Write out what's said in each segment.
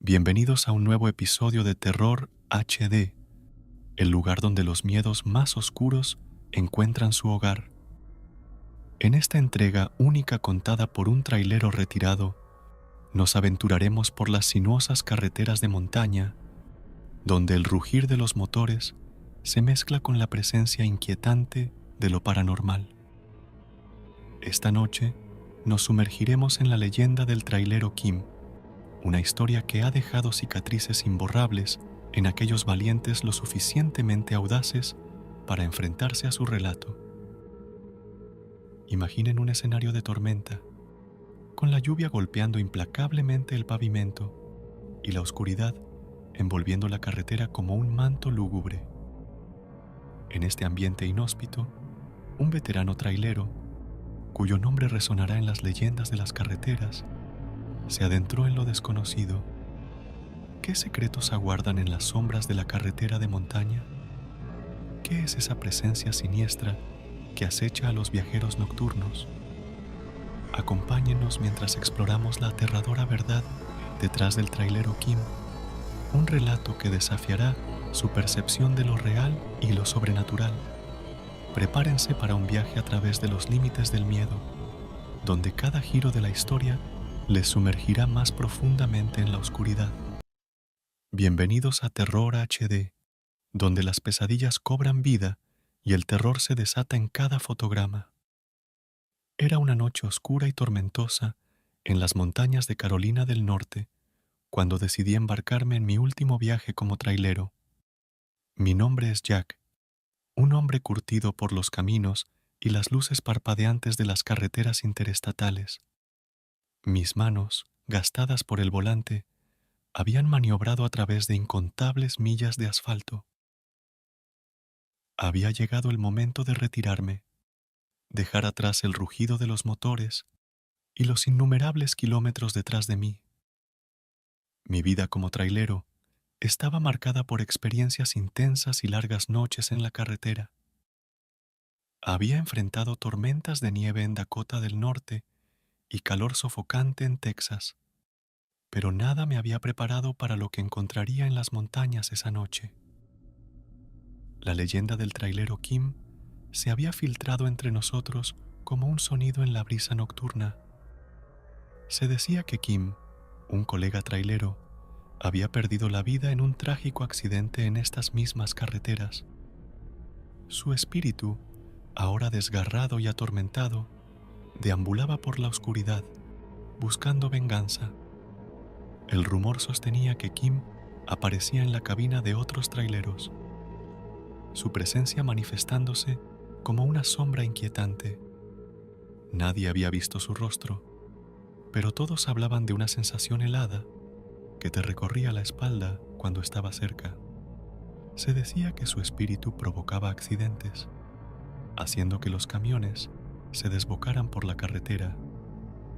Bienvenidos a un nuevo episodio de Terror HD, el lugar donde los miedos más oscuros encuentran su hogar. En esta entrega única contada por un trailero retirado, nos aventuraremos por las sinuosas carreteras de montaña, donde el rugir de los motores se mezcla con la presencia inquietante de lo paranormal. Esta noche nos sumergiremos en la leyenda del trailero Kim, una historia que ha dejado cicatrices imborrables en aquellos valientes lo suficientemente audaces para enfrentarse a su relato. Imaginen un escenario de tormenta, con la lluvia golpeando implacablemente el pavimento y la oscuridad envolviendo la carretera como un manto lúgubre. En este ambiente inhóspito, un veterano trailero, cuyo nombre resonará en las leyendas de las carreteras, se adentró en lo desconocido. ¿Qué secretos aguardan en las sombras de la carretera de montaña? ¿Qué es esa presencia siniestra que acecha a los viajeros nocturnos? Acompáñenos mientras exploramos la aterradora verdad detrás del trailero Kim, un relato que desafiará su percepción de lo real y lo sobrenatural. Prepárense para un viaje a través de los límites del miedo, donde cada giro de la historia les sumergirá más profundamente en la oscuridad. Bienvenidos a Terror HD, donde las pesadillas cobran vida y el terror se desata en cada fotograma. Era una noche oscura y tormentosa en las montañas de Carolina del Norte, cuando decidí embarcarme en mi último viaje como trailero. Mi nombre es Jack, un hombre curtido por los caminos y las luces parpadeantes de las carreteras interestatales. Mis manos, gastadas por el volante, habían maniobrado a través de incontables millas de asfalto. Había llegado el momento de retirarme, dejar atrás el rugido de los motores y los innumerables kilómetros detrás de mí. Mi vida como trailero estaba marcada por experiencias intensas y largas noches en la carretera. Había enfrentado tormentas de nieve en Dakota del Norte y calor sofocante en Texas, pero nada me había preparado para lo que encontraría en las montañas esa noche. La leyenda del trailero Kim se había filtrado entre nosotros como un sonido en la brisa nocturna. Se decía que Kim, un colega trailero, había perdido la vida en un trágico accidente en estas mismas carreteras. Su espíritu, ahora desgarrado y atormentado, deambulaba por la oscuridad, buscando venganza. El rumor sostenía que Kim aparecía en la cabina de otros traileros, su presencia manifestándose como una sombra inquietante. Nadie había visto su rostro, pero todos hablaban de una sensación helada que te recorría la espalda cuando estaba cerca. Se decía que su espíritu provocaba accidentes, haciendo que los camiones se desbocaran por la carretera,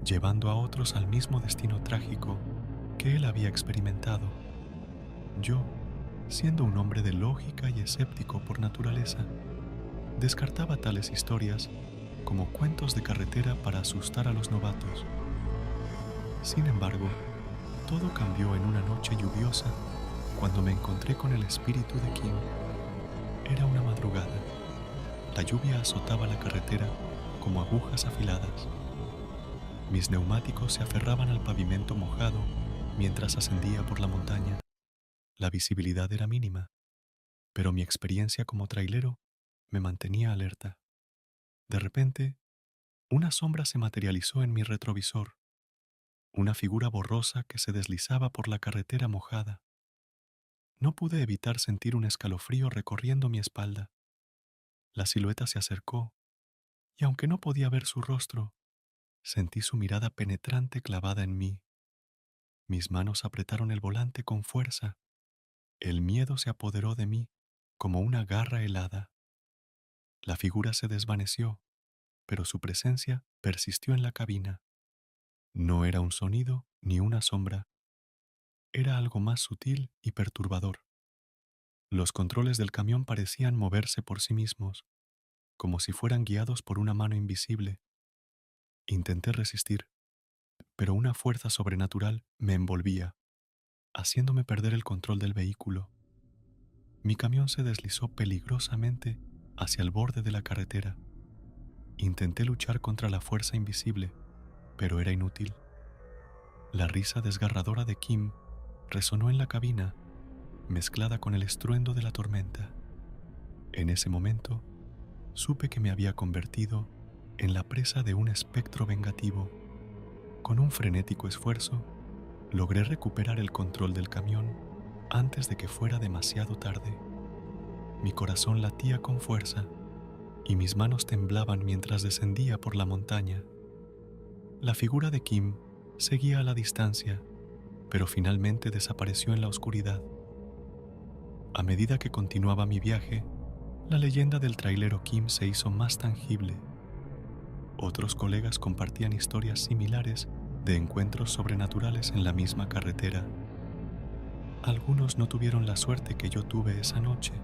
llevando a otros al mismo destino trágico que él había experimentado. Yo, siendo un hombre de lógica y escéptico por naturaleza, descartaba tales historias como cuentos de carretera para asustar a los novatos. Sin embargo, todo cambió en una noche lluviosa cuando me encontré con el espíritu de Kim. Era una madrugada. La lluvia azotaba la carretera como agujas afiladas. Mis neumáticos se aferraban al pavimento mojado mientras ascendía por la montaña. La visibilidad era mínima, pero mi experiencia como trailero me mantenía alerta. De repente, una sombra se materializó en mi retrovisor, una figura borrosa que se deslizaba por la carretera mojada. No pude evitar sentir un escalofrío recorriendo mi espalda. La silueta se acercó, y aunque no podía ver su rostro, sentí su mirada penetrante clavada en mí. Mis manos apretaron el volante con fuerza. El miedo se apoderó de mí como una garra helada. La figura se desvaneció, pero su presencia persistió en la cabina. No era un sonido ni una sombra. Era algo más sutil y perturbador. Los controles del camión parecían moverse por sí mismos, como si fueran guiados por una mano invisible. Intenté resistir, pero una fuerza sobrenatural me envolvía. haciéndome perder el control del vehículo. Mi camión se deslizó peligrosamente hacia el borde de la carretera. Intenté luchar contra la fuerza invisible, pero era inútil. La risa desgarradora de Kim resonó en la cabina, mezclada con el estruendo de la tormenta. En ese momento, supe que me había convertido en la presa de un espectro vengativo. Con un frenético esfuerzo, logré recuperar el control del camión antes de que fuera demasiado tarde. Mi corazón latía con fuerza y mis manos temblaban mientras descendía por la montaña. La figura de Kim seguía a la distancia, pero finalmente desapareció en la oscuridad. A medida que continuaba mi viaje, la leyenda del trailero Kim se hizo más tangible. Otros colegas compartían historias similares de encuentros sobrenaturales en la misma carretera. Algunos no tuvieron la suerte que yo tuve esa noche.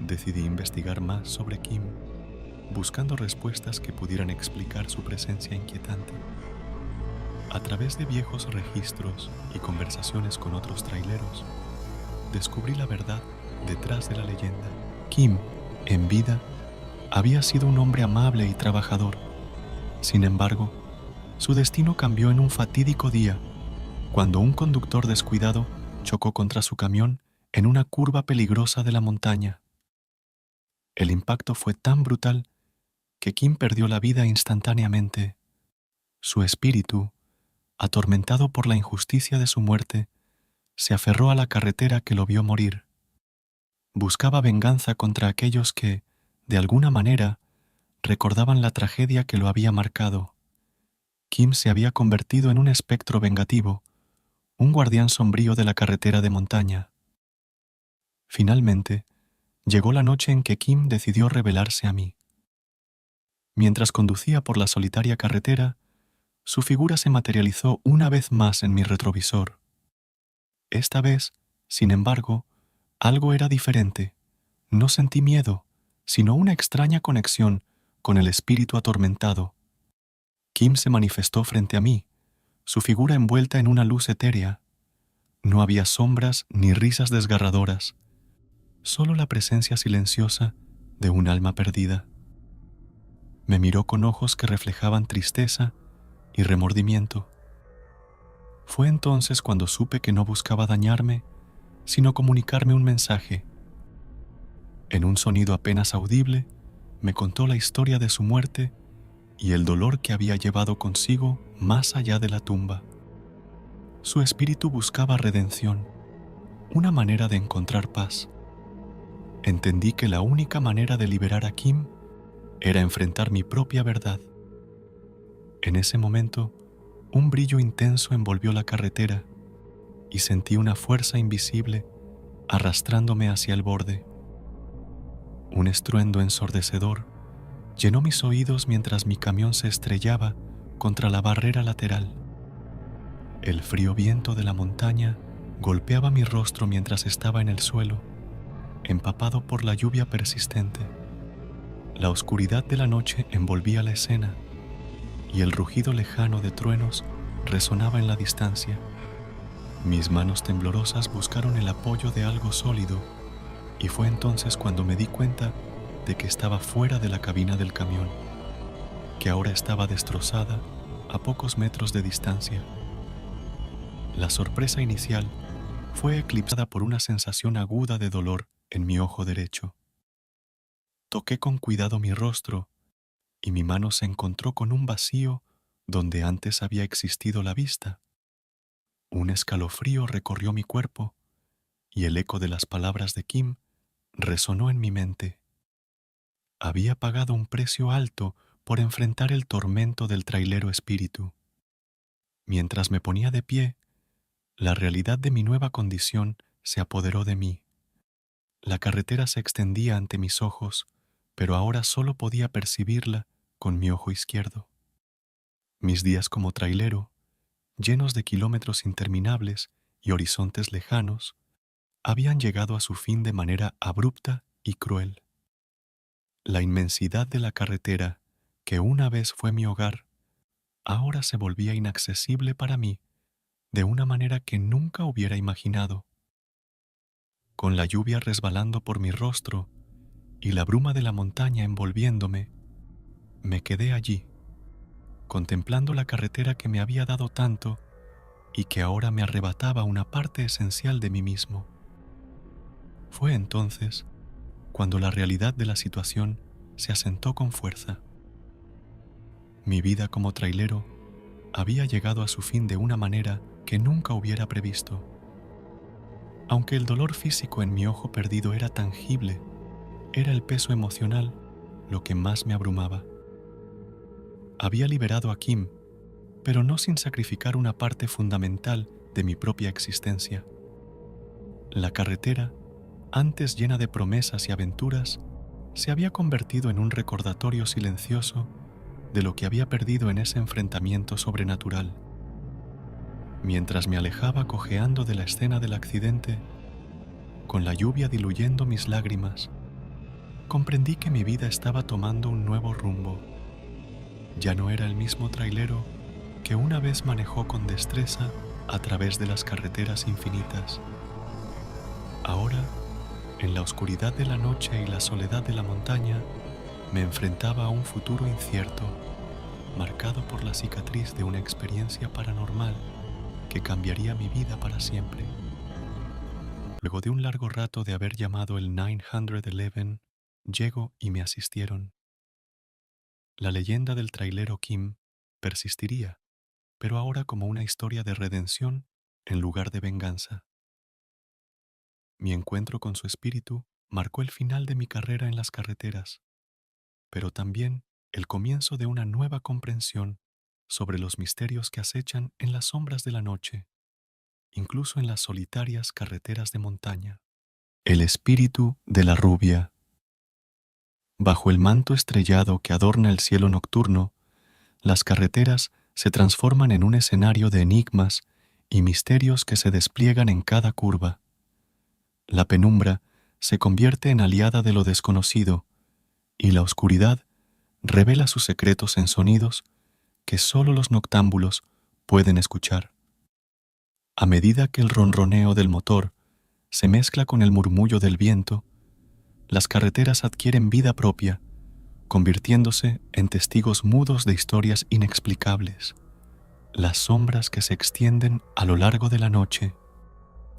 Decidí investigar más sobre Kim, buscando respuestas que pudieran explicar su presencia inquietante. A través de viejos registros y conversaciones con otros traileros, descubrí la verdad detrás de la leyenda. Kim, en vida, había sido un hombre amable y trabajador. Sin embargo, su destino cambió en un fatídico día, cuando un conductor descuidado chocó contra su camión en una curva peligrosa de la montaña. El impacto fue tan brutal que Kim perdió la vida instantáneamente. Su espíritu, atormentado por la injusticia de su muerte, se aferró a la carretera que lo vio morir. Buscaba venganza contra aquellos que, de alguna manera, recordaban la tragedia que lo había marcado. Kim se había convertido en un espectro vengativo, un guardián sombrío de la carretera de montaña. Finalmente, llegó la noche en que Kim decidió revelarse a mí. Mientras conducía por la solitaria carretera, su figura se materializó una vez más en mi retrovisor. Esta vez, sin embargo, algo era diferente. No sentí miedo, sino una extraña conexión con el espíritu atormentado. Kim se manifestó frente a mí, su figura envuelta en una luz etérea. No había sombras ni risas desgarradoras, solo la presencia silenciosa de un alma perdida. Me miró con ojos que reflejaban tristeza y remordimiento. Fue entonces cuando supe que no buscaba dañarme, sino comunicarme un mensaje. En un sonido apenas audible, me contó la historia de su muerte y el dolor que había llevado consigo más allá de la tumba. Su espíritu buscaba redención, una manera de encontrar paz. Entendí que la única manera de liberar a Kim era enfrentar mi propia verdad. En ese momento, un brillo intenso envolvió la carretera y sentí una fuerza invisible arrastrándome hacia el borde. Un estruendo ensordecedor llenó mis oídos mientras mi camión se estrellaba contra la barrera lateral. El frío viento de la montaña golpeaba mi rostro mientras estaba en el suelo, empapado por la lluvia persistente. La oscuridad de la noche envolvía la escena y el rugido lejano de truenos resonaba en la distancia. Mis manos temblorosas buscaron el apoyo de algo sólido y fue entonces cuando me di cuenta de que estaba fuera de la cabina del camión, que ahora estaba destrozada a pocos metros de distancia. La sorpresa inicial fue eclipsada por una sensación aguda de dolor en mi ojo derecho. Toqué con cuidado mi rostro y mi mano se encontró con un vacío donde antes había existido la vista. Un escalofrío recorrió mi cuerpo y el eco de las palabras de Kim resonó en mi mente. Había pagado un precio alto por enfrentar el tormento del trailero espíritu. Mientras me ponía de pie, la realidad de mi nueva condición se apoderó de mí. La carretera se extendía ante mis ojos, pero ahora solo podía percibirla con mi ojo izquierdo. Mis días como trailero, llenos de kilómetros interminables y horizontes lejanos, habían llegado a su fin de manera abrupta y cruel. La inmensidad de la carretera, que una vez fue mi hogar, ahora se volvía inaccesible para mí de una manera que nunca hubiera imaginado. Con la lluvia resbalando por mi rostro y la bruma de la montaña envolviéndome, me quedé allí, contemplando la carretera que me había dado tanto y que ahora me arrebataba una parte esencial de mí mismo. Fue entonces cuando la realidad de la situación se asentó con fuerza. Mi vida como trailero había llegado a su fin de una manera que nunca hubiera previsto. Aunque el dolor físico en mi ojo perdido era tangible, era el peso emocional lo que más me abrumaba. Había liberado a Kim, pero no sin sacrificar una parte fundamental de mi propia existencia. La carretera, antes llena de promesas y aventuras, se había convertido en un recordatorio silencioso de lo que había perdido en ese enfrentamiento sobrenatural. Mientras me alejaba cojeando de la escena del accidente, con la lluvia diluyendo mis lágrimas, comprendí que mi vida estaba tomando un nuevo rumbo. Ya no era el mismo trailero que una vez manejó con destreza a través de las carreteras infinitas. Ahora, en la oscuridad de la noche y la soledad de la montaña, me enfrentaba a un futuro incierto, marcado por la cicatriz de una experiencia paranormal que cambiaría mi vida para siempre. Luego de un largo rato de haber llamado el 911, llego y me asistieron. La leyenda del trailero Kim persistiría, pero ahora como una historia de redención en lugar de venganza. Mi encuentro con su espíritu marcó el final de mi carrera en las carreteras, pero también el comienzo de una nueva comprensión sobre los misterios que acechan en las sombras de la noche, incluso en las solitarias carreteras de montaña. El espíritu de la rubia. Bajo el manto estrellado que adorna el cielo nocturno, las carreteras se transforman en un escenario de enigmas y misterios que se despliegan en cada curva. La penumbra se convierte en aliada de lo desconocido y la oscuridad revela sus secretos en sonidos que solo los noctámbulos pueden escuchar. A medida que el ronroneo del motor se mezcla con el murmullo del viento, las carreteras adquieren vida propia, convirtiéndose en testigos mudos de historias inexplicables. Las sombras que se extienden a lo largo de la noche,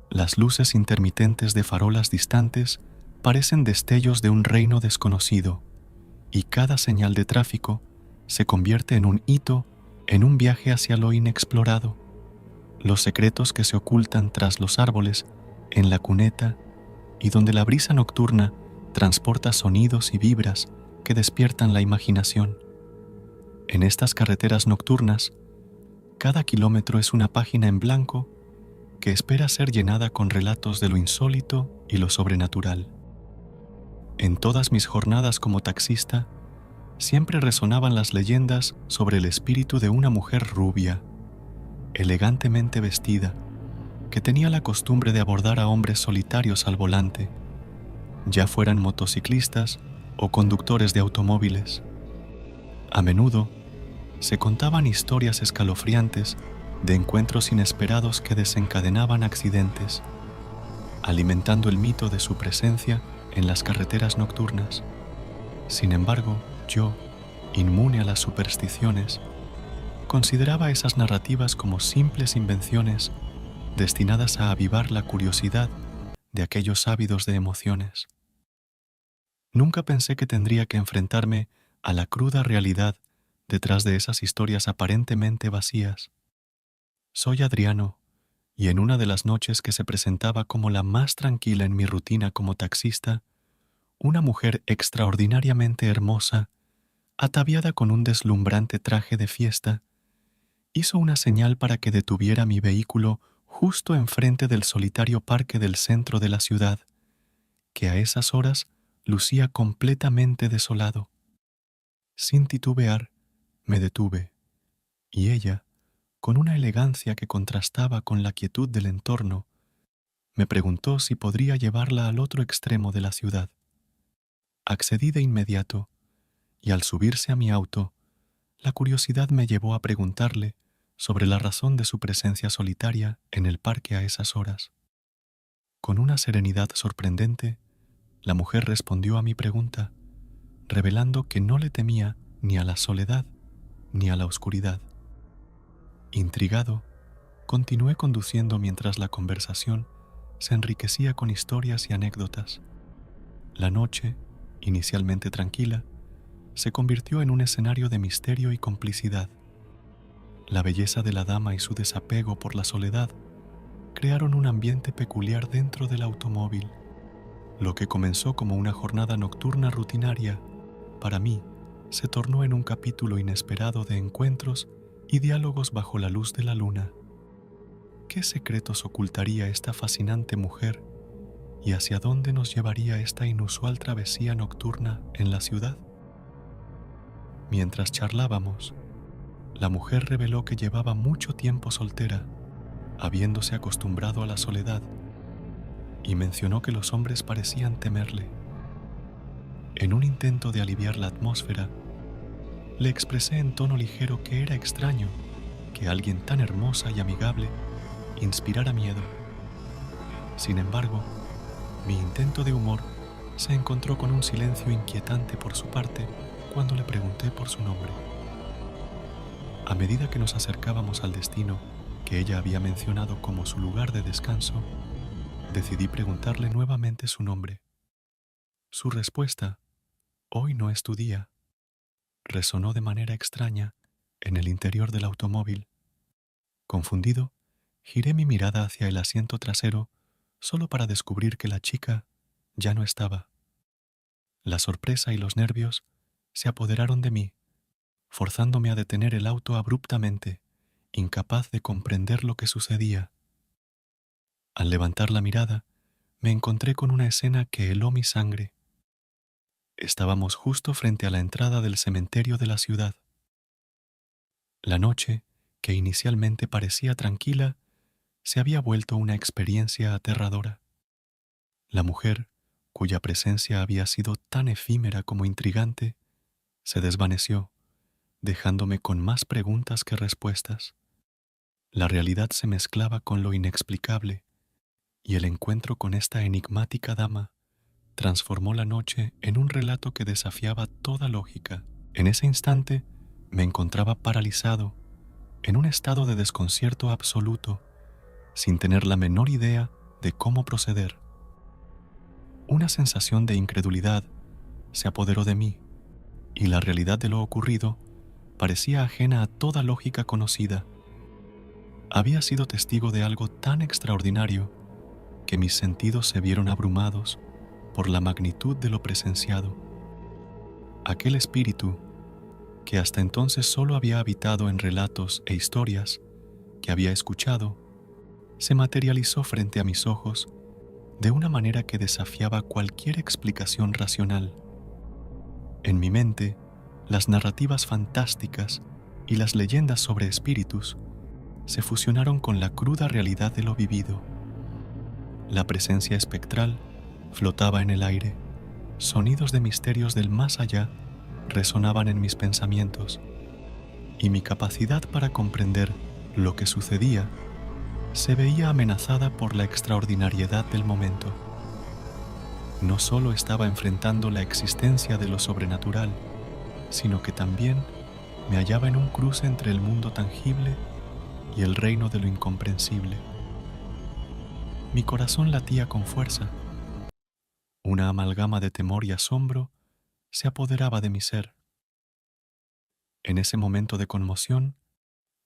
las luces intermitentes de farolas distantes parecen destellos de un reino desconocido, y cada señal de tráfico se convierte en un hito en un viaje hacia lo inexplorado. Los secretos que se ocultan tras los árboles, en la cuneta, y donde la brisa nocturna transporta sonidos y vibras que despiertan la imaginación. En estas carreteras nocturnas, cada kilómetro es una página en blanco que espera ser llenada con relatos de lo insólito y lo sobrenatural. En todas mis jornadas como taxista, siempre resonaban las leyendas sobre el espíritu de una mujer rubia, elegantemente vestida, que tenía la costumbre de abordar a hombres solitarios al volante, ya fueran motociclistas o conductores de automóviles. A menudo se contaban historias escalofriantes de encuentros inesperados que desencadenaban accidentes, alimentando el mito de su presencia en las carreteras nocturnas. Sin embargo, yo, inmune a las supersticiones, consideraba esas narrativas como simples invenciones destinadas a avivar la curiosidad de aquellos ávidos de emociones. Nunca pensé que tendría que enfrentarme a la cruda realidad detrás de esas historias aparentemente vacías. Soy Adriano, y en una de las noches que se presentaba como la más tranquila en mi rutina como taxista, una mujer extraordinariamente hermosa, ataviada con un deslumbrante traje de fiesta, hizo una señal para que detuviera mi vehículo justo enfrente del solitario parque del centro de la ciudad, que a esas horas lucía completamente desolado. Sin titubear, me detuve, y ella, con una elegancia que contrastaba con la quietud del entorno, me preguntó si podría llevarla al otro extremo de la ciudad. Accedí de inmediato, y al subirse a mi auto, la curiosidad me llevó a preguntarle sobre la razón de su presencia solitaria en el parque a esas horas. Con una serenidad sorprendente, la mujer respondió a mi pregunta, revelando que no le temía ni a la soledad ni a la oscuridad. Intrigado, continué conduciendo mientras la conversación se enriquecía con historias y anécdotas. La noche, inicialmente tranquila, se convirtió en un escenario de misterio y complicidad. La belleza de la dama y su desapego por la soledad crearon un ambiente peculiar dentro del automóvil. Lo que comenzó como una jornada nocturna rutinaria, para mí, se tornó en un capítulo inesperado de encuentros y diálogos bajo la luz de la luna. ¿Qué secretos ocultaría esta fascinante mujer y hacia dónde nos llevaría esta inusual travesía nocturna en la ciudad? Mientras charlábamos, la mujer reveló que llevaba mucho tiempo soltera, habiéndose acostumbrado a la soledad, y mencionó que los hombres parecían temerle. En un intento de aliviar la atmósfera, le expresé en tono ligero que era extraño que alguien tan hermosa y amigable inspirara miedo. Sin embargo, mi intento de humor se encontró con un silencio inquietante por su parte cuando le pregunté por su nombre. A medida que nos acercábamos al destino que ella había mencionado como su lugar de descanso, decidí preguntarle nuevamente su nombre. Su respuesta, «Hoy no es tu día», resonó de manera extraña en el interior del automóvil. Confundido, giré mi mirada hacia el asiento trasero solo para descubrir que la chica ya no estaba. La sorpresa y los nervios se apoderaron de mí, forzándome a detener el auto abruptamente, incapaz de comprender lo que sucedía. Al levantar la mirada, me encontré con una escena que heló mi sangre. Estábamos justo frente a la entrada del cementerio de la ciudad. La noche, que inicialmente parecía tranquila, se había vuelto una experiencia aterradora. La mujer, cuya presencia había sido tan efímera como intrigante, se desvaneció, dejándome con más preguntas que respuestas. La realidad se mezclaba con lo inexplicable, y el encuentro con esta enigmática dama transformó la noche en un relato que desafiaba toda lógica. En ese instante me encontraba paralizado, en un estado de desconcierto absoluto, sin tener la menor idea de cómo proceder. Una sensación de incredulidad se apoderó de mí, y la realidad de lo ocurrido parecía ajena a toda lógica conocida. Había sido testigo de algo tan extraordinario que mis sentidos se vieron abrumados por la magnitud de lo presenciado. Aquel espíritu, que hasta entonces solo había habitado en relatos e historias que había escuchado, se materializó frente a mis ojos de una manera que desafiaba cualquier explicación racional. En mi mente, las narrativas fantásticas y las leyendas sobre espíritus se fusionaron con la cruda realidad de lo vivido. La presencia espectral flotaba en el aire, sonidos de misterios del más allá resonaban en mis pensamientos, y mi capacidad para comprender lo que sucedía se veía amenazada por la extraordinariedad del momento. No solo estaba enfrentando la existencia de lo sobrenatural, sino que también me hallaba en un cruce entre el mundo tangible y el reino de lo incomprensible. Mi corazón latía con fuerza. Una amalgama de temor y asombro se apoderaba de mi ser. En ese momento de conmoción,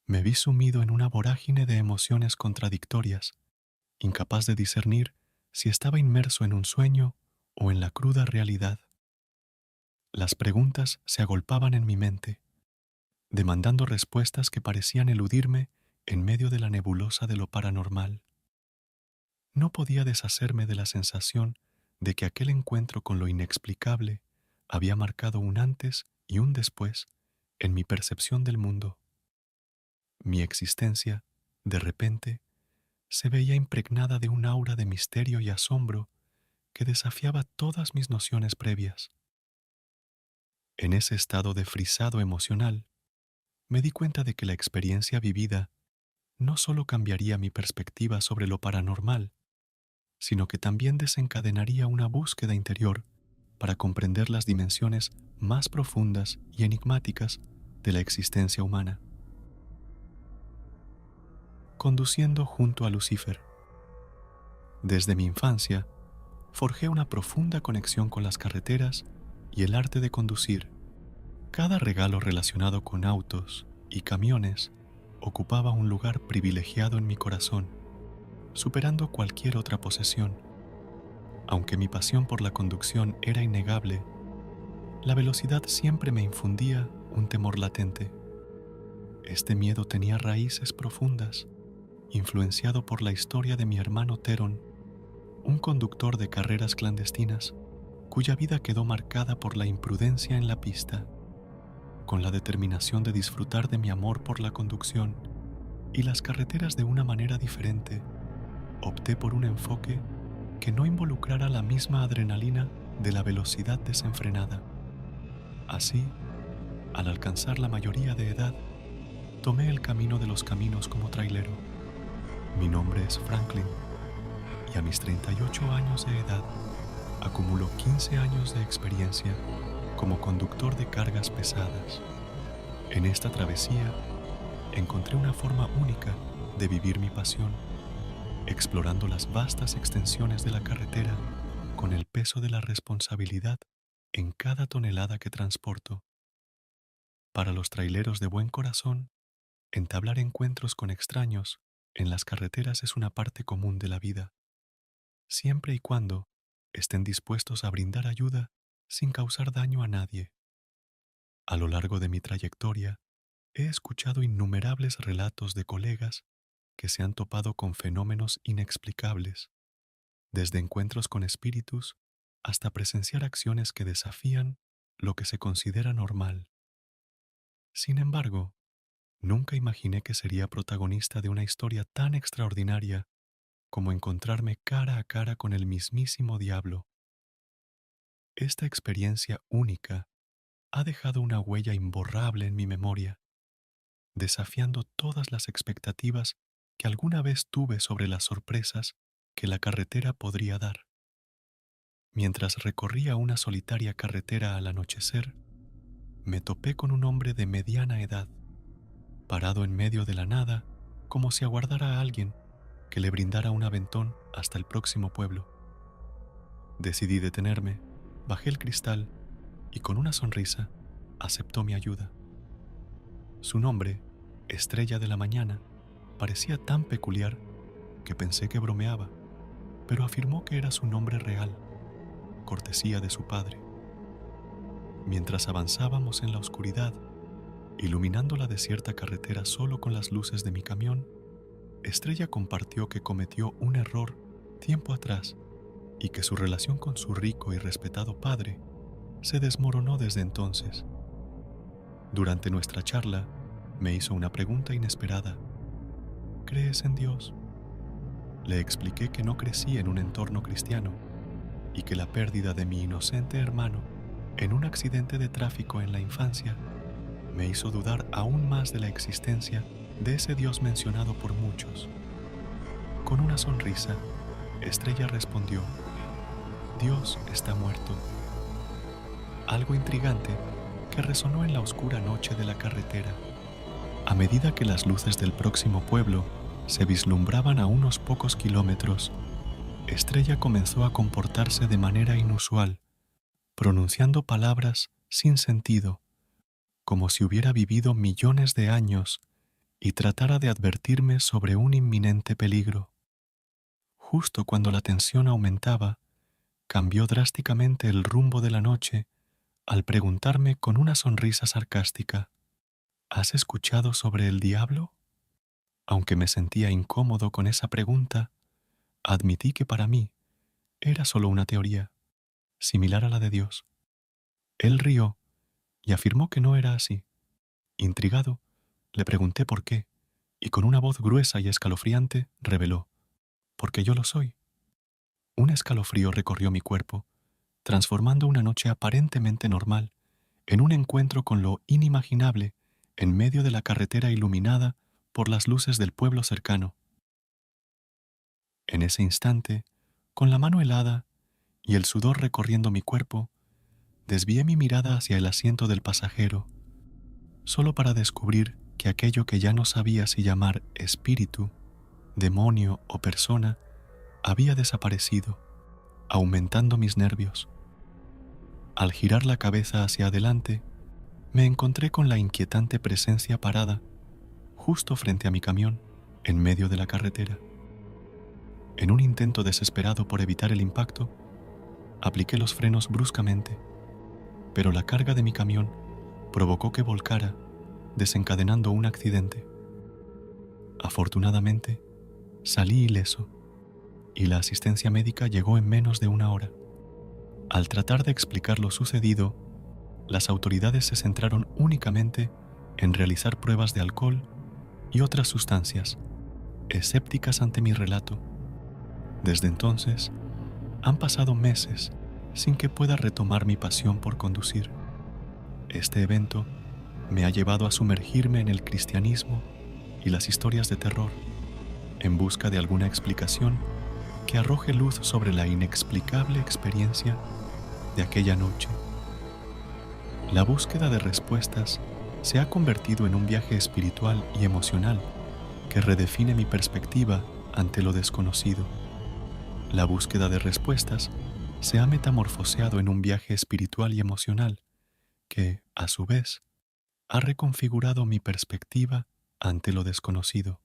me vi sumido en una vorágine de emociones contradictorias, incapaz de discernir si estaba inmerso en un sueño o en la cruda realidad. Las preguntas se agolpaban en mi mente, demandando respuestas que parecían eludirme en medio de la nebulosa de lo paranormal. No podía deshacerme de la sensación de que aquel encuentro con lo inexplicable había marcado un antes y un después en mi percepción del mundo. Mi existencia, de repente, se veía impregnada de un aura de misterio y asombro que desafiaba todas mis nociones previas. En ese estado de frisado emocional, me di cuenta de que la experiencia vivida no solo cambiaría mi perspectiva sobre lo paranormal, sino que también desencadenaría una búsqueda interior para comprender las dimensiones más profundas y enigmáticas de la existencia humana. Conduciendo junto a Lucifer. Desde mi infancia, forjé una profunda conexión con las carreteras y el arte de conducir. Cada regalo relacionado con autos y camiones ocupaba un lugar privilegiado en mi corazón, superando cualquier otra posesión. Aunque mi pasión por la conducción era innegable, la velocidad siempre me infundía un temor latente. Este miedo tenía raíces profundas, influenciado por la historia de mi hermano Teron, un conductor de carreras clandestinas cuya vida quedó marcada por la imprudencia en la pista. Con la determinación de disfrutar de mi amor por la conducción y las carreteras de una manera diferente, opté por un enfoque que no involucrara la misma adrenalina de la velocidad desenfrenada. Así, al alcanzar la mayoría de edad, tomé el camino de los caminos como trailero. Mi nombre es Franklin y a mis 38 años de edad acumulo 15 años de experiencia como conductor de cargas pesadas. En esta travesía encontré una forma única de vivir mi pasión, explorando las vastas extensiones de la carretera con el peso de la responsabilidad en cada tonelada que transporto. Para los traileros de buen corazón, entablar encuentros con extraños en las carreteras es una parte común de la vida, siempre y cuando estén dispuestos a brindar ayuda sin causar daño a nadie. A lo largo de mi trayectoria, he escuchado innumerables relatos de colegas que se han topado con fenómenos inexplicables, desde encuentros con espíritus hasta presenciar acciones que desafían lo que se considera normal. Sin embargo, nunca imaginé que sería protagonista de una historia tan extraordinaria como encontrarme cara a cara con el mismísimo diablo. Esta experiencia única ha dejado una huella imborrable en mi memoria, desafiando todas las expectativas que alguna vez tuve sobre las sorpresas que la carretera podría dar. Mientras recorría una solitaria carretera al anochecer, me topé con un hombre de mediana edad, parado en medio de la nada, como si aguardara a alguien que le brindara un aventón hasta el próximo pueblo. Decidí detenerme, bajé el cristal y con una sonrisa aceptó mi ayuda. Su nombre, Estrella de la Mañana, parecía tan peculiar que pensé que bromeaba, pero afirmó que era su nombre real, cortesía de su padre. Mientras avanzábamos en la oscuridad, iluminando la desierta carretera solo con las luces de mi camión, Estrella compartió que cometió un error tiempo atrás y que su relación con su rico y respetado padre se desmoronó desde entonces. Durante nuestra charla, me hizo una pregunta inesperada. ¿Crees en Dios? Le expliqué que no crecí en un entorno cristiano y que la pérdida de mi inocente hermano en un accidente de tráfico en la infancia me hizo dudar aún más de la existencia de ese Dios mencionado por muchos. Con una sonrisa, Estrella respondió: Dios está muerto. Algo intrigante que resonó en la oscura noche de la carretera. A medida que las luces del próximo pueblo se vislumbraban a unos pocos kilómetros, Estrella comenzó a comportarse de manera inusual, pronunciando palabras sin sentido, como si hubiera vivido millones de años y tratara de advertirme sobre un inminente peligro. Justo cuando la tensión aumentaba, cambió drásticamente el rumbo de la noche al preguntarme con una sonrisa sarcástica: ¿Has escuchado sobre el diablo? Aunque me sentía incómodo con esa pregunta, admití que para mí era solo una teoría, similar a la de Dios. Él rió y afirmó que no era así. Intrigado, le pregunté por qué, y con una voz gruesa y escalofriante reveló: porque yo lo soy. Un escalofrío recorrió mi cuerpo, transformando una noche aparentemente normal en un encuentro con lo inimaginable en medio de la carretera iluminada por las luces del pueblo cercano. En ese instante, con la mano helada y el sudor recorriendo mi cuerpo, desvié mi mirada hacia el asiento del pasajero, solo para descubrir que aquello que ya no sabía si llamar espíritu, demonio o persona había desaparecido, aumentando mis nervios. Al girar la cabeza hacia adelante, me encontré con la inquietante presencia parada justo frente a mi camión, en medio de la carretera. En un intento desesperado por evitar el impacto, apliqué los frenos bruscamente, pero la carga de mi camión provocó que volcara, desencadenando un accidente. Afortunadamente, salí ileso y la asistencia médica llegó en menos de una hora. Al tratar de explicar lo sucedido, las autoridades se centraron únicamente en realizar pruebas de alcohol y otras sustancias, escépticas ante mi relato. Desde entonces, han pasado meses sin que pueda retomar mi pasión por conducir. Este evento me ha llevado a sumergirme en el cristianismo y las historias de terror, en busca de alguna explicación que arroje luz sobre la inexplicable experiencia de aquella noche. La búsqueda de respuestas se ha convertido en un viaje espiritual y emocional que redefine mi perspectiva ante lo desconocido. La búsqueda de respuestas se ha metamorfoseado en un viaje espiritual y emocional que, a su vez, ha reconfigurado mi perspectiva ante lo desconocido.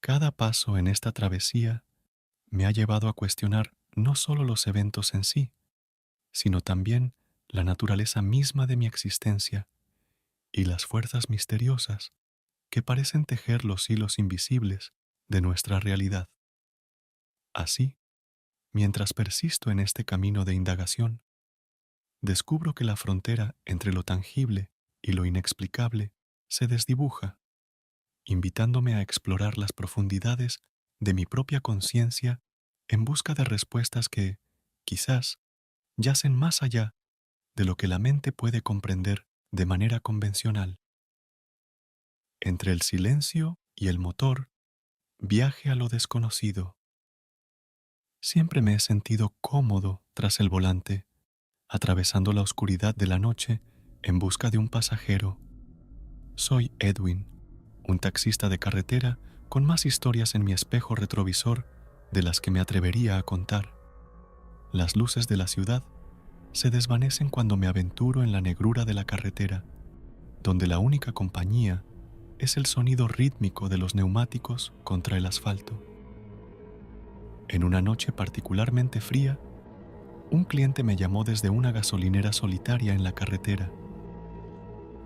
Cada paso en esta travesía me ha llevado a cuestionar no solo los eventos en sí, sino también la naturaleza misma de mi existencia y las fuerzas misteriosas que parecen tejer los hilos invisibles de nuestra realidad. Así, mientras persisto en este camino de indagación, descubro que la frontera entre lo tangible y lo inexplicable se desdibuja, invitándome a explorar las profundidades de mi propia conciencia en busca de respuestas que, quizás, yacen más allá de lo que la mente puede comprender de manera convencional. Entre el silencio y el motor, viaje a lo desconocido. Siempre me he sentido cómodo tras el volante, atravesando la oscuridad de la noche en busca de un pasajero. Soy Edwin, un taxista de carretera con más historias en mi espejo retrovisor de las que me atrevería a contar. Las luces de la ciudad se desvanecen cuando me aventuro en la negrura de la carretera, donde la única compañía es el sonido rítmico de los neumáticos contra el asfalto. En una noche particularmente fría, un cliente me llamó desde una gasolinera solitaria en la carretera.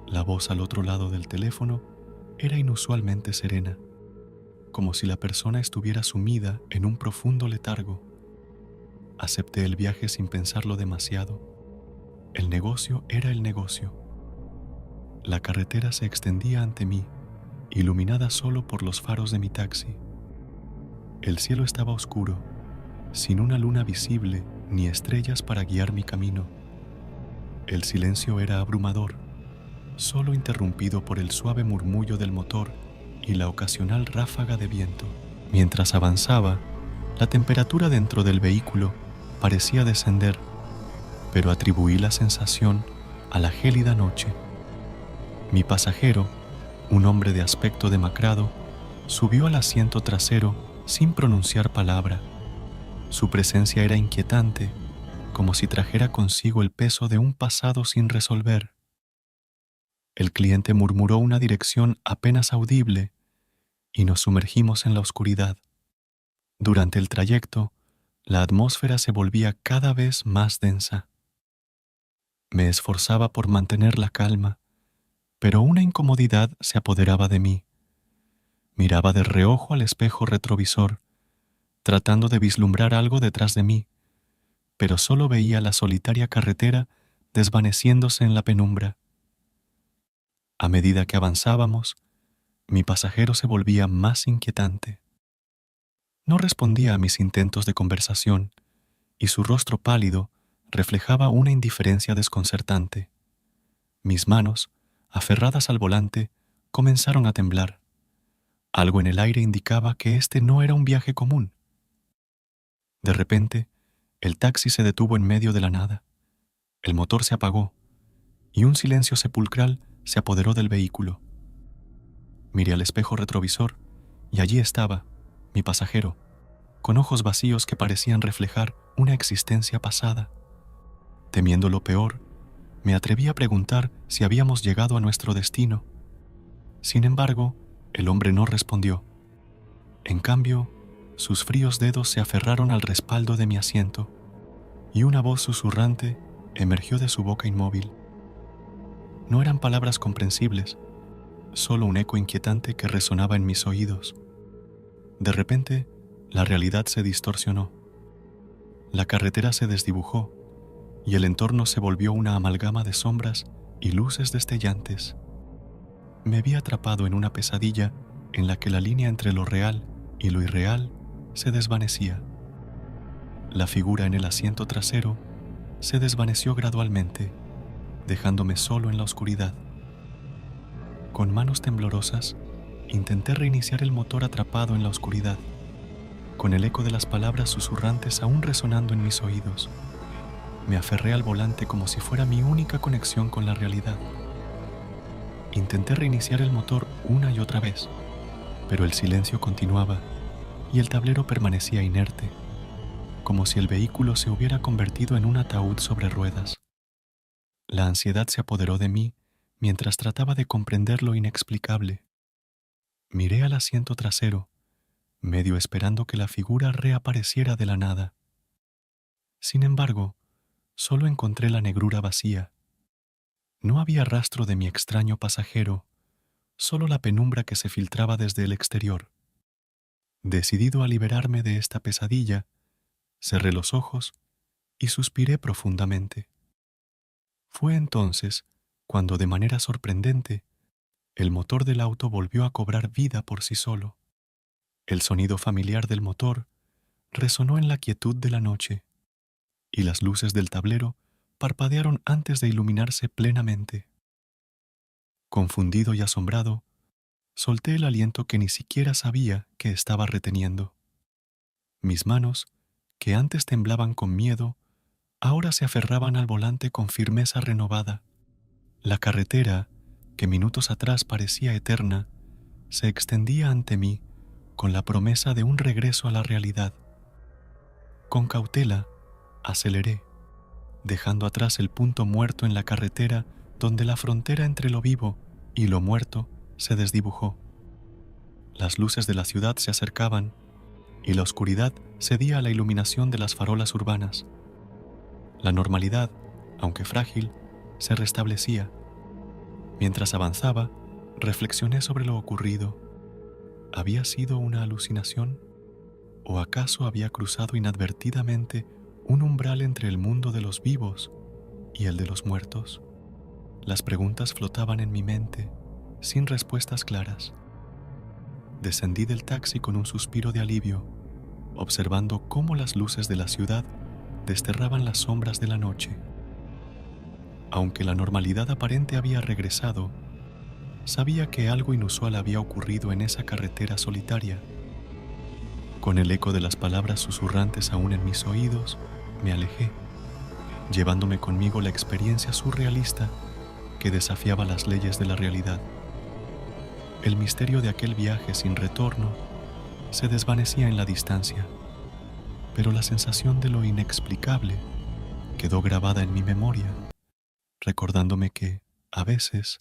La voz al otro lado del teléfono era inusualmente serena, como si la persona estuviera sumida en un profundo letargo. Acepté el viaje sin pensarlo demasiado. El negocio era el negocio. La carretera se extendía ante mí, iluminada solo por los faros de mi taxi. El cielo estaba oscuro, sin una luna visible ni estrellas para guiar mi camino. El silencio era abrumador, solo interrumpido por el suave murmullo del motor y la ocasional ráfaga de viento. Mientras avanzaba, la temperatura dentro del vehículo parecía descender, pero atribuí la sensación a la gélida noche. Mi pasajero, un hombre de aspecto demacrado, subió al asiento trasero sin pronunciar palabra. Su presencia era inquietante, como si trajera consigo el peso de un pasado sin resolver. El cliente murmuró una dirección apenas audible y nos sumergimos en la oscuridad. Durante el trayecto, la atmósfera se volvía cada vez más densa. Me esforzaba por mantener la calma, pero una incomodidad se apoderaba de mí. Miraba de reojo al espejo retrovisor, tratando de vislumbrar algo detrás de mí, pero solo veía la solitaria carretera desvaneciéndose en la penumbra. A medida que avanzábamos, mi pasajero se volvía más inquietante. No respondía a mis intentos de conversación, y su rostro pálido reflejaba una indiferencia desconcertante. Mis manos aferradas al volante, comenzaron a temblar. Algo en el aire indicaba que este no era un viaje común. De repente, el taxi se detuvo en medio de la nada. El motor se apagó y un silencio sepulcral se apoderó del vehículo. Miré al espejo retrovisor y allí estaba, mi pasajero, con ojos vacíos que parecían reflejar una existencia pasada. Temiendo lo peor, me atreví a preguntar si habíamos llegado a nuestro destino. Sin embargo, el hombre no respondió. En cambio, sus fríos dedos se aferraron al respaldo de mi asiento y una voz susurrante emergió de su boca inmóvil. No eran palabras comprensibles, solo un eco inquietante que resonaba en mis oídos. De repente, la realidad se distorsionó. La carretera se desdibujó y el entorno se volvió una amalgama de sombras y luces destellantes. Me vi atrapado en una pesadilla en la que la línea entre lo real y lo irreal se desvanecía. La figura en el asiento trasero se desvaneció gradualmente, dejándome solo en la oscuridad. Con manos temblorosas, intenté reiniciar el motor atrapado en la oscuridad, con el eco de las palabras susurrantes aún resonando en mis oídos. Me aferré al volante como si fuera mi única conexión con la realidad. Intenté reiniciar el motor una y otra vez, pero el silencio continuaba y el tablero permanecía inerte, como si el vehículo se hubiera convertido en un ataúd sobre ruedas. La ansiedad se apoderó de mí mientras trataba de comprender lo inexplicable. Miré al asiento trasero, medio esperando que la figura reapareciera de la nada. Sin embargo, solo encontré la negrura vacía. No había rastro de mi extraño pasajero, solo la penumbra que se filtraba desde el exterior. Decidido a liberarme de esta pesadilla, cerré los ojos y suspiré profundamente. Fue entonces cuando, de manera sorprendente, el motor del auto volvió a cobrar vida por sí solo. El sonido familiar del motor resonó en la quietud de la noche, y las luces del tablero parpadearon antes de iluminarse plenamente. Confundido y asombrado, solté el aliento que ni siquiera sabía que estaba reteniendo. Mis manos, que antes temblaban con miedo, ahora se aferraban al volante con firmeza renovada. La carretera, que minutos atrás parecía eterna, se extendía ante mí con la promesa de un regreso a la realidad. Con cautela, aceleré, dejando atrás el punto muerto en la carretera donde la frontera entre lo vivo y lo muerto se desdibujó. Las luces de la ciudad se acercaban y la oscuridad cedía a la iluminación de las farolas urbanas. La normalidad, aunque frágil, se restablecía. Mientras avanzaba, reflexioné sobre lo ocurrido. ¿Había sido una alucinación? ¿O acaso había cruzado inadvertidamente un umbral entre el mundo de los vivos y el de los muertos? Las preguntas flotaban en mi mente, sin respuestas claras. Descendí del taxi con un suspiro de alivio, observando cómo las luces de la ciudad desterraban las sombras de la noche. Aunque la normalidad aparente había regresado, sabía que algo inusual había ocurrido en esa carretera solitaria. Con el eco de las palabras susurrantes aún en mis oídos, me alejé, llevándome conmigo la experiencia surrealista que desafiaba las leyes de la realidad. El misterio de aquel viaje sin retorno se desvanecía en la distancia, pero la sensación de lo inexplicable quedó grabada en mi memoria, recordándome que, a veces,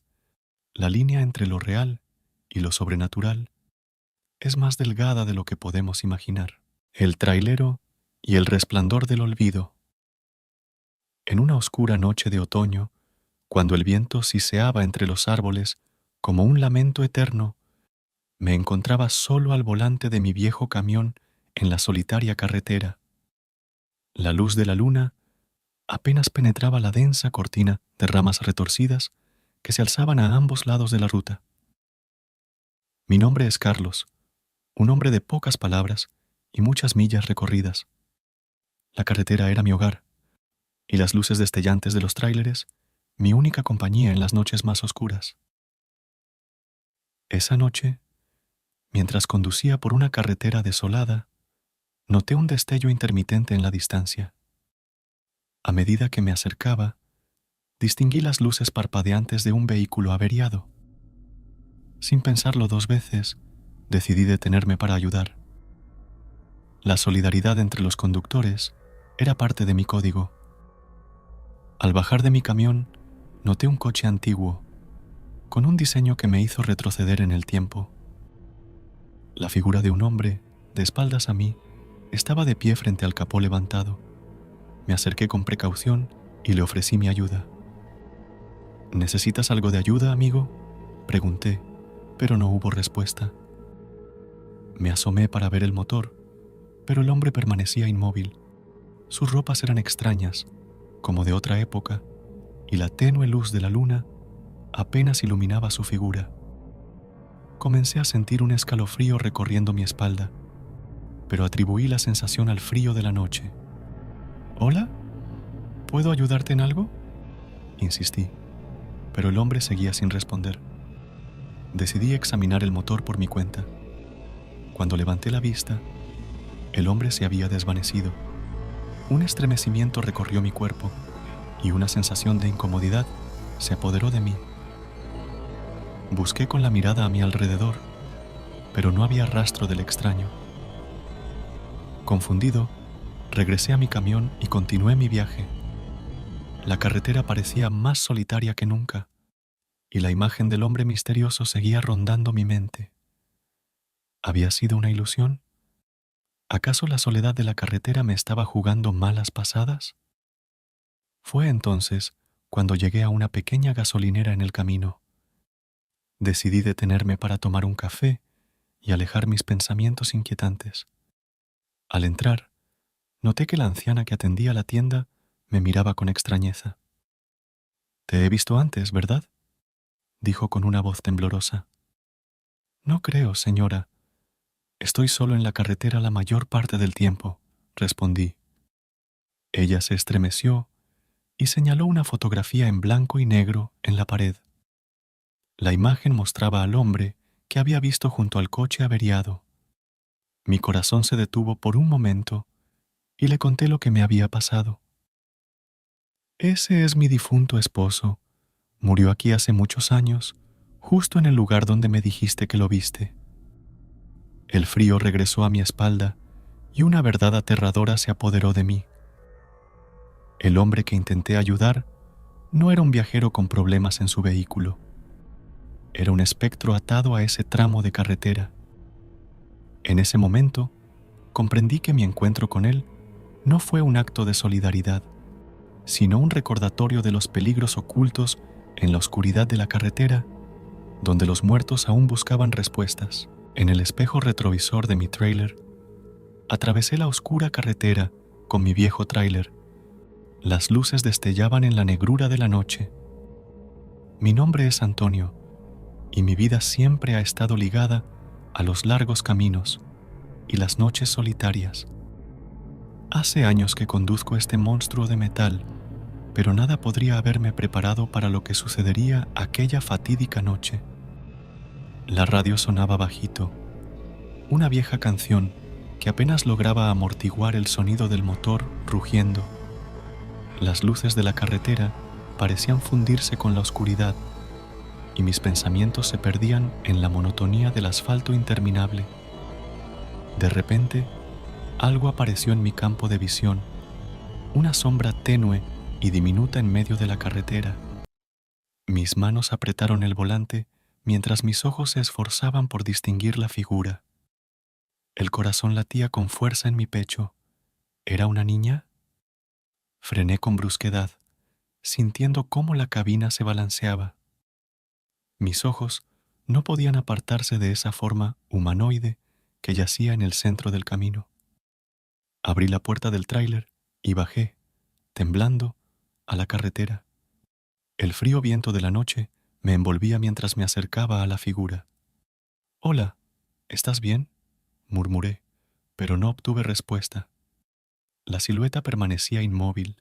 la línea entre lo real y lo sobrenatural es más delgada de lo que podemos imaginar. El trailero y el resplandor del olvido. En una oscura noche de otoño, cuando el viento siseaba entre los árboles como un lamento eterno, me encontraba solo al volante de mi viejo camión en la solitaria carretera. La luz de la luna apenas penetraba la densa cortina de ramas retorcidas que se alzaban a ambos lados de la ruta. Mi nombre es Carlos, un hombre de pocas palabras y muchas millas recorridas. La carretera era mi hogar, y las luces destellantes de los tráileres mi única compañía en las noches más oscuras. Esa noche, mientras conducía por una carretera desolada, noté un destello intermitente en la distancia. A medida que me acercaba, distinguí las luces parpadeantes de un vehículo averiado. Sin pensarlo dos veces, decidí detenerme para ayudar. La solidaridad entre los conductores era parte de mi código. Al bajar de mi camión, noté un coche antiguo, con un diseño que me hizo retroceder en el tiempo. La figura de un hombre, de espaldas a mí, estaba de pie frente al capó levantado. Me acerqué con precaución y le ofrecí mi ayuda. ¿Necesitas algo de ayuda, amigo?, pregunté, pero no hubo respuesta. Me asomé para ver el motor, pero el hombre permanecía inmóvil. Sus ropas eran extrañas, como de otra época, y la tenue luz de la luna apenas iluminaba su figura. Comencé a sentir un escalofrío recorriendo mi espalda, pero atribuí la sensación al frío de la noche. ¿Hola? ¿Puedo ayudarte en algo?, insistí, pero el hombre seguía sin responder. Decidí examinar el motor por mi cuenta. Cuando levanté la vista, el hombre se había desvanecido. Un estremecimiento recorrió mi cuerpo y una sensación de incomodidad se apoderó de mí. Busqué con la mirada a mi alrededor, pero no había rastro del extraño. Confundido, regresé a mi camión y continué mi viaje. La carretera parecía más solitaria que nunca, y la imagen del hombre misterioso seguía rondando mi mente. ¿Había sido una ilusión? ¿Acaso la soledad de la carretera me estaba jugando malas pasadas? Fue entonces cuando llegué a una pequeña gasolinera en el camino. Decidí detenerme para tomar un café y alejar mis pensamientos inquietantes. Al entrar, noté que la anciana que atendía la tienda me miraba con extrañeza. «Te he visto antes, ¿verdad?», dijo con una voz temblorosa. «No creo, señora. Estoy solo en la carretera la mayor parte del tiempo», respondí. Ella se estremeció y señaló una fotografía en blanco y negro en la pared. La imagen mostraba al hombre que había visto junto al coche averiado. Mi corazón se detuvo por un momento y le conté lo que me había pasado. «Ese es mi difunto esposo. Murió aquí hace muchos años, justo en el lugar donde me dijiste que lo viste». El frío regresó a mi espalda y una verdad aterradora se apoderó de mí. El hombre que intenté ayudar no era un viajero con problemas en su vehículo. Era un espectro atado a ese tramo de carretera. En ese momento, comprendí que mi encuentro con él no fue un acto de solidaridad, sino un recordatorio de los peligros ocultos en la oscuridad de la carretera, donde los muertos aún buscaban respuestas. En el espejo retrovisor de mi tráiler, atravesé la oscura carretera con mi viejo tráiler. Las luces destellaban en la negrura de la noche. Mi nombre es Antonio, y mi vida siempre ha estado ligada a los largos caminos y las noches solitarias. Hace años que conduzco este monstruo de metal, pero nada podría haberme preparado para lo que sucedería aquella fatídica noche. La radio sonaba bajito, una vieja canción que apenas lograba amortiguar el sonido del motor rugiendo. Las luces de la carretera parecían fundirse con la oscuridad y mis pensamientos se perdían en la monotonía del asfalto interminable. De repente, algo apareció en mi campo de visión, una sombra tenue y diminuta en medio de la carretera. Mis manos apretaron el volante mientras mis ojos se esforzaban por distinguir la figura. El corazón latía con fuerza en mi pecho. ¿Era una niña? Frené con brusquedad, sintiendo cómo la cabina se balanceaba. Mis ojos no podían apartarse de esa forma humanoide que yacía en el centro del camino. Abrí la puerta del tráiler y bajé, temblando, a la carretera. El frío viento de la noche me envolvía mientras me acercaba a la figura. «Hola, ¿estás bien?», murmuré, pero no obtuve respuesta. La silueta permanecía inmóvil.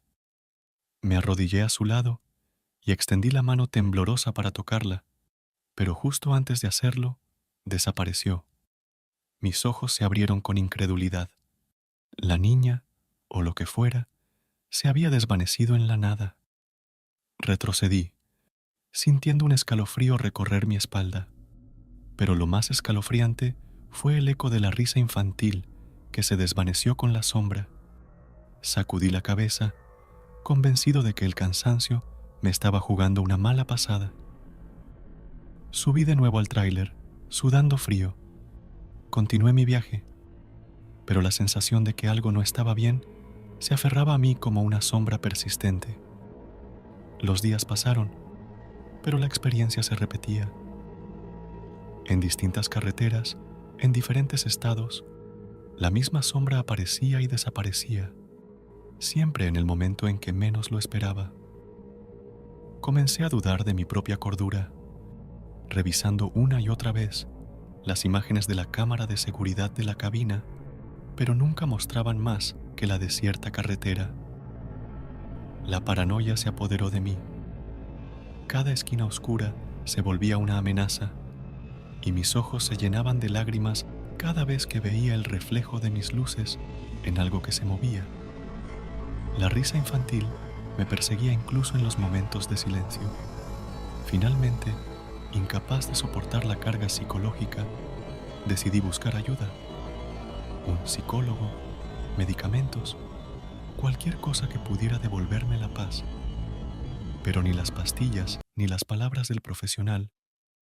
Me arrodillé a su lado y extendí la mano temblorosa para tocarla, pero justo antes de hacerlo, desapareció. Mis ojos se abrieron con incredulidad. La niña, o lo que fuera, se había desvanecido en la nada. Retrocedí, sintiendo un escalofrío recorrer mi espalda. Pero lo más escalofriante fue el eco de la risa infantil que se desvaneció con la sombra. Sacudí la cabeza, convencido de que el cansancio me estaba jugando una mala pasada. Subí de nuevo al tráiler, sudando frío. Continué mi viaje, pero la sensación de que algo no estaba bien se aferraba a mí como una sombra persistente. Los días pasaron, pero la experiencia se repetía. En distintas carreteras, en diferentes estados, la misma sombra aparecía y desaparecía, siempre en el momento en que menos lo esperaba. Comencé a dudar de mi propia cordura, revisando una y otra vez las imágenes de la cámara de seguridad de la cabina, pero nunca mostraban más que la desierta carretera. La paranoia se apoderó de mí. Cada esquina oscura se volvía una amenaza, y mis ojos se llenaban de lágrimas cada vez que veía el reflejo de mis luces en algo que se movía. La risa infantil me perseguía incluso en los momentos de silencio. Finalmente, incapaz de soportar la carga psicológica, decidí buscar ayuda. Un psicólogo, medicamentos, cualquier cosa que pudiera devolverme la paz. Pero ni las pastillas ni las palabras del profesional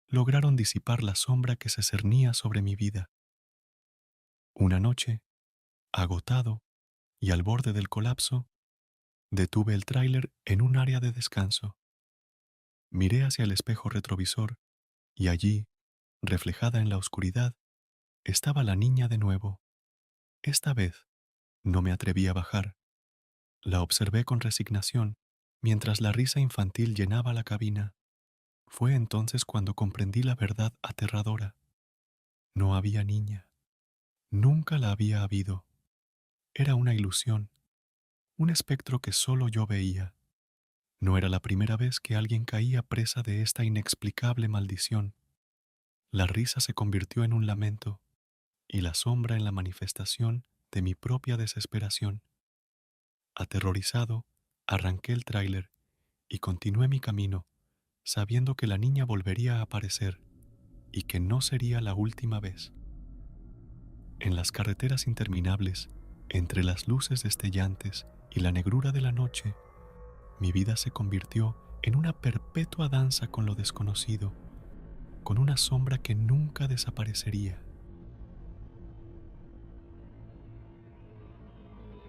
lograron disipar la sombra que se cernía sobre mi vida. Una noche, agotado y al borde del colapso, detuve el tráiler en un área de descanso. Miré hacia el espejo retrovisor y allí, reflejada en la oscuridad, estaba la niña de nuevo. Esta vez no me atreví a bajar. La observé con resignación mientras la risa infantil llenaba la cabina. Fue entonces cuando comprendí la verdad aterradora. No había niña. Nunca la había habido. Era una ilusión, un espectro que solo yo veía. No era la primera vez que alguien caía presa de esta inexplicable maldición. La risa se convirtió en un lamento y la sombra en la manifestación de mi propia desesperación. Aterrorizado, arranqué el tráiler y continué mi camino, sabiendo que la niña volvería a aparecer y que no sería la última vez. En las carreteras interminables, entre las luces destellantes y la negrura de la noche, mi vida se convirtió en una perpetua danza con lo desconocido, con una sombra que nunca desaparecería.